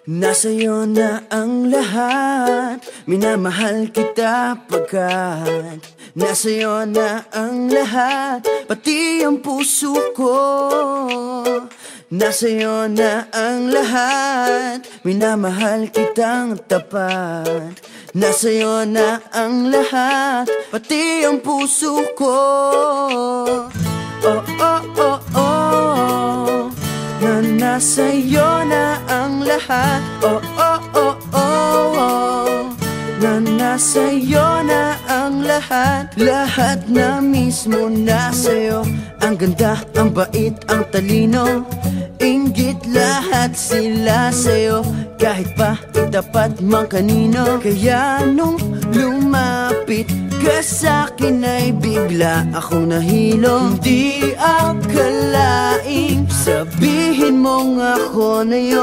Nasa'yo na ang lahat, minamahal kita pagkat nasa'yo na ang lahat, pati ang puso ko. Nasa'yo na ang lahat, minamahal kitang tapat. Nasa'yo na ang lahat, pati ang puso ko. Oh, oh, oh, oh, na nasa'yo na ang lahat. Oh, oh, oh, oh, oh, na nasa'yo na ang lahat. Lahat na mismo nasa'yo. Ang ganda, ang bait, ang talino, inggit lahat sila sa'yo. Kahit pa itapat mang kanino. Kaya nung lumapit ka sa'kin ay bigla akong nahilo. Hindi akalaing sabihin mong ako na yun.